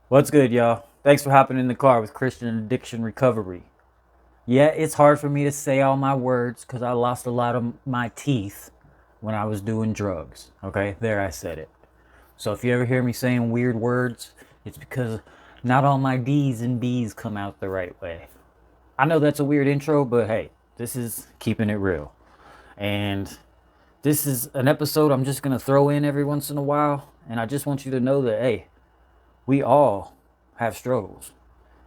What's good, y'all? Thanks for hopping in the car with Christian Addiction Recovery. Yeah, it's hard for me to say all my words because I lost a lot of my teeth when I was doing drugs. Okay, there I said it. So if you ever hear me saying weird words, it's because not all my D's and B's come out the right way. I know that's a weird intro, but hey, this is keeping it real. And this is an episode I'm just going to throw in every once in a while. And I just want you to know that, hey, we all have struggles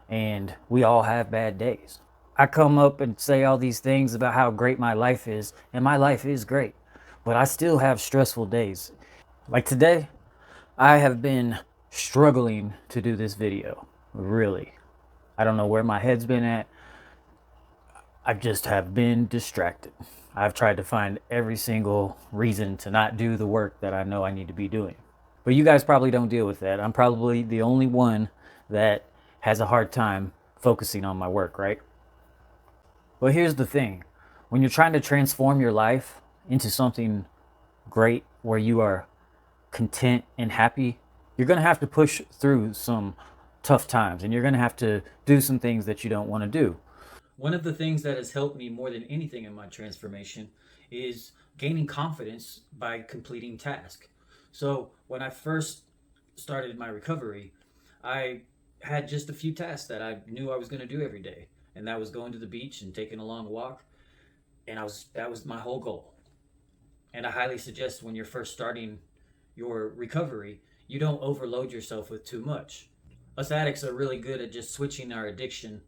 and we all have bad days. I come up and say all these things about how great my life is, and my life is great, but I still have stressful days. Like today, I have been struggling to do this video. Really. I don't know where my head's been at. I just have been distracted. I've tried to find every single reason to not do the work that I know I need to be doing. But you guys probably don't deal with that. I'm probably the only one that has a hard time focusing on my work, right? But here's the thing, when you're trying to transform your life into something great where you are content and happy, you're going to have to push through some tough times and you're going to have to do some things that you don't want to do. One of the things that has helped me more than anything in my transformation is gaining confidence by completing tasks. So when I first started my recovery, I had just a few tasks that I knew I was going to do every day, and that was going to the beach and taking a long walk, and I was that was my whole goal. And I highly suggest when you're first starting your recovery, you don't overload yourself with too much. Us addicts are really good at just switching our addiction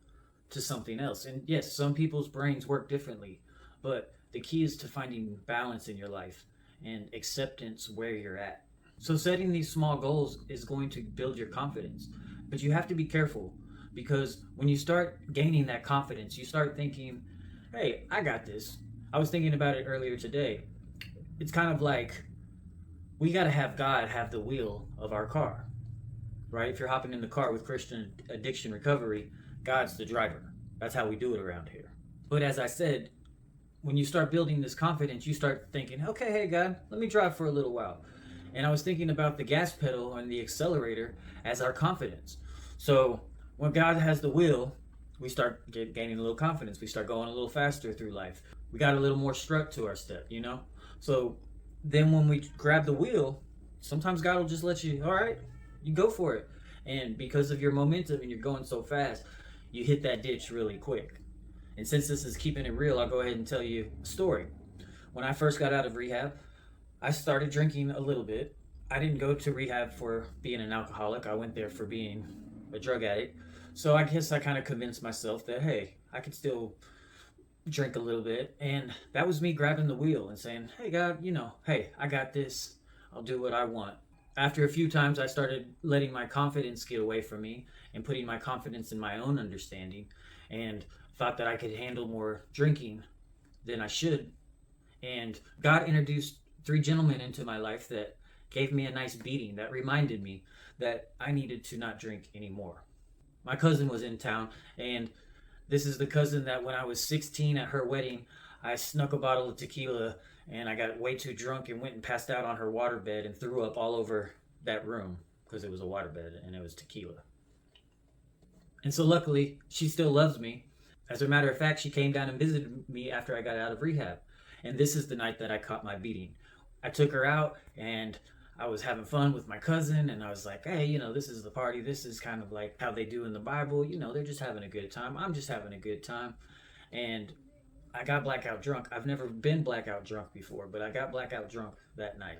to something else. And yes, some people's brains work differently, but the key is to finding balance in your life and acceptance where you're at. So, setting these small goals is going to build your confidence, but you have to be careful because when you start gaining that confidence, you start thinking, hey, I got this. I was thinking about it earlier today. It's kind of like we got to have God have the wheel of our car, right? If you're hopping in the car with Christian Addiction Recovery, God's the driver. That's how we do it around here. But as I said, when you start building this confidence, you start thinking, okay, hey, God, let me drive for a little while. And I was thinking about the gas pedal and the accelerator as our confidence. So when God has the wheel, we start gaining a little confidence. We start going a little faster through life. We got a little more strut to our step, you know? So then when we grab the wheel, sometimes God will just let you, all right, you go for it. And because of your momentum and you're going so fast, you hit that ditch really quick. And since this is keeping it real, I'll go ahead and tell you a story. When I first got out of rehab, I started drinking a little bit. I didn't go to rehab for being an alcoholic. I went there for being a drug addict. So I guess I kind of convinced myself that, hey, I could still drink a little bit. And that was me grabbing the wheel and saying, hey, God, hey, I got this. I'll do what I want. After a few times, I started letting my confidence get away from me and putting my confidence in my own understanding and thought that I could handle more drinking than I should. And God introduced three gentlemen into my life that gave me a nice beating that reminded me that I needed to not drink anymore. My cousin was in town, and this is the cousin that when I was 16 at her wedding, I snuck a bottle of tequila and I got way too drunk and went and passed out on her waterbed and threw up all over that room because it was a waterbed and it was tequila. And so luckily, she still loves me. As a matter of fact, she came down and visited me after I got out of rehab. And this is the night that I caught my beating. I took her out and I was having fun with my cousin, and I was like, hey, this is the party. This is kind of like how they do in the Bible. They're just having a good time. I'm just having a good time. And I got blackout drunk. I've never been blackout drunk before, but I got blackout drunk that night.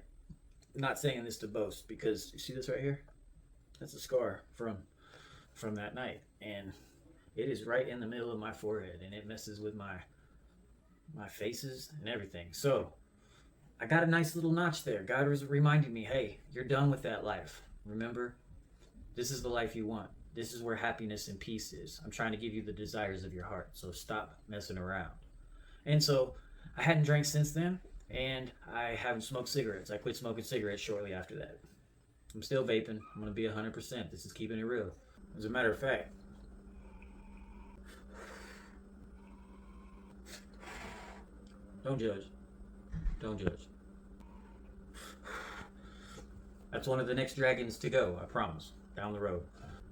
I'm not saying this to boast because you see this right here? That's a scar from that night. And it is right in the middle of my forehead and it messes with my faces and everything. So I got a nice little notch there. God was reminding me, hey, you're done with that life. Remember, this is the life you want. This is where happiness and peace is. I'm trying to give you the desires of your heart. So stop messing around. And so I hadn't drank since then, and I haven't smoked cigarettes. I quit smoking cigarettes shortly after that. I'm still vaping. I'm going to be 100%. This is keeping it real. As a matter of fact, don't judge. Don't judge. That's one of the next dragons to go, I promise. Down the road.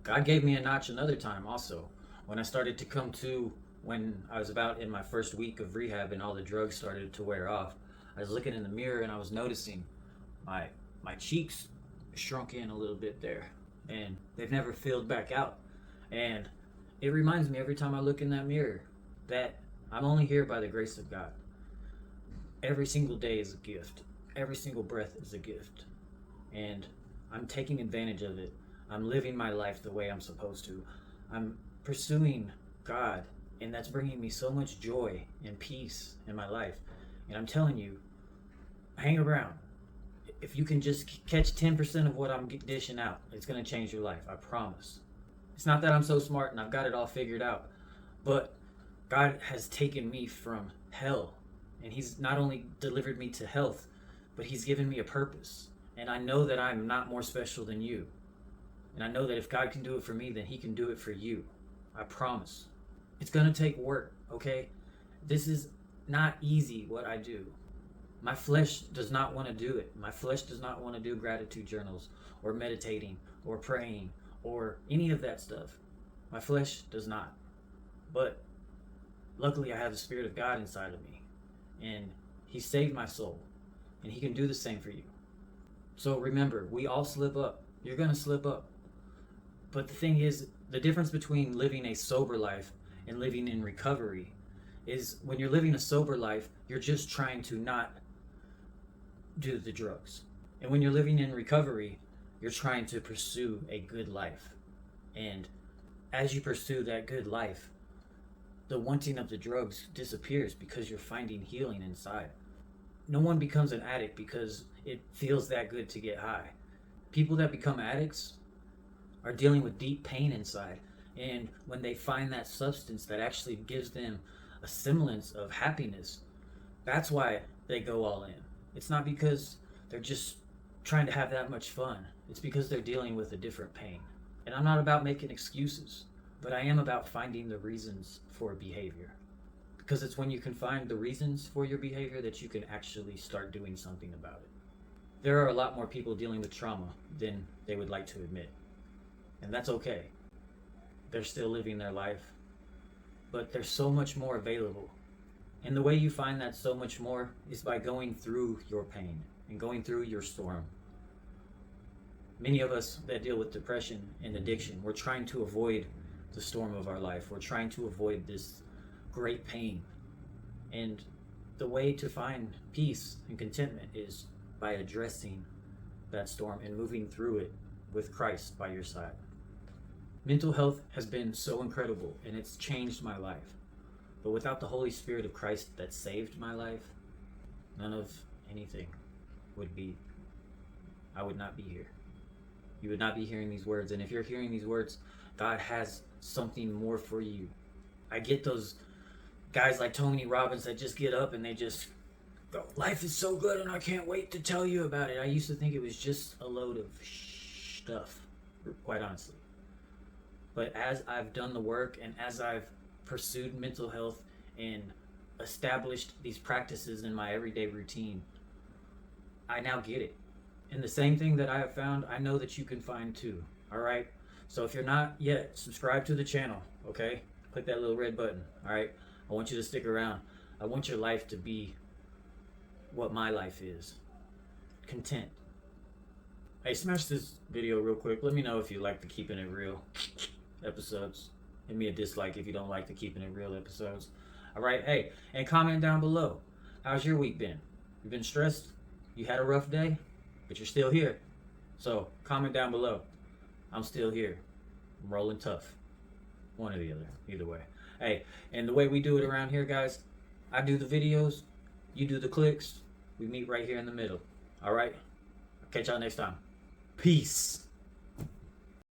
God gave me a notch another time also. When I started to come to, when I was about in my first week of rehab and all the drugs started to wear off, I was looking in the mirror and I was noticing my my cheeks shrunk in a little bit there, and they've never filled back out. And it reminds me every time I look in that mirror that I'm only here by the grace of God. Every single day is a gift. Every single breath is a gift. And I'm taking advantage of it. I'm living my life the way I'm supposed to. I'm pursuing God, and that's bringing me so much joy and peace in my life. And I'm telling you, hang around. If you can just catch 10% of what I'm dishing out, it's going to change your life. I promise. It's not that I'm so smart and I've got it all figured out, but God has taken me from hell, and He's not only delivered me to health, but He's given me a purpose. And I know that I'm not more special than you. And I know that if God can do it for me, then He can do it for you. I promise. It's going to take work, okay? This is not easy what I do. My flesh does not want to do it. My flesh does not want to do gratitude journals or meditating or praying or any of that stuff. My flesh does not. But luckily, I have the Spirit of God inside of me, and He saved my soul, and He can do the same for you. So remember, we all slip up. You're going to slip up. But the thing is, the difference between living a sober life and living in recovery is when you're living a sober life, you're just trying to not do the drugs. And when you're living in recovery, you're trying to pursue a good life. And as you pursue that good life, the wanting of the drugs disappears because you're finding healing inside. No one becomes an addict because it feels that good to get high. People that become addicts are dealing with deep pain inside. And when they find that substance that actually gives them a semblance of happiness, that's why they go all in. It's not because they're just trying to have that much fun. It's because they're dealing with a different pain. And I'm not about making excuses, but I am about finding the reasons for behavior. Because it's when you can find the reasons for your behavior that you can actually start doing something about it. There are a lot more people dealing with trauma than they would like to admit. And that's okay. They're still living their life. But there's so much more available. And the way you find that so much more is by going through your pain and going through your storm. Many of us that deal with depression and addiction, we're trying to avoid the storm of our life. We're trying to avoid this great pain. And the way to find peace and contentment is by addressing that storm and moving through it with Christ by your side. Mental health has been so incredible, and it's changed my life. But without the Holy Spirit of Christ that saved my life, none of anything would be, I would not be here. You would not be hearing these words. And if you're hearing these words, God has something more for you. I get those guys like Tony Robbins that just get up and they just go, life is so good and I can't wait to tell you about it. I used to think it was just a load of stuff, quite honestly. But as I've done the work and as I've pursued mental health and established these practices in my everyday routine, I now get it. And the same thing that I have found, I know that you can find too. All right. So if you're not yet, subscribe to the channel. Okay. Click that little red button. All right. I want you to stick around. I want your life to be what my life is. Content. Hey, smash this video real quick. Let me know if you like the Keeping It Real episodes. Give me a dislike if you don't like the Keeping It Real episodes. All right. Hey, and comment down below. How's your week been? You been stressed? You had a rough day? But you're still here. So comment down below. I'm still here. I'm rolling tough. One or the other. Either way. Hey, and the way we do it around here, guys, I do the videos, you do the clicks, we meet right here in the middle. All right? I'll catch y'all next time. Peace.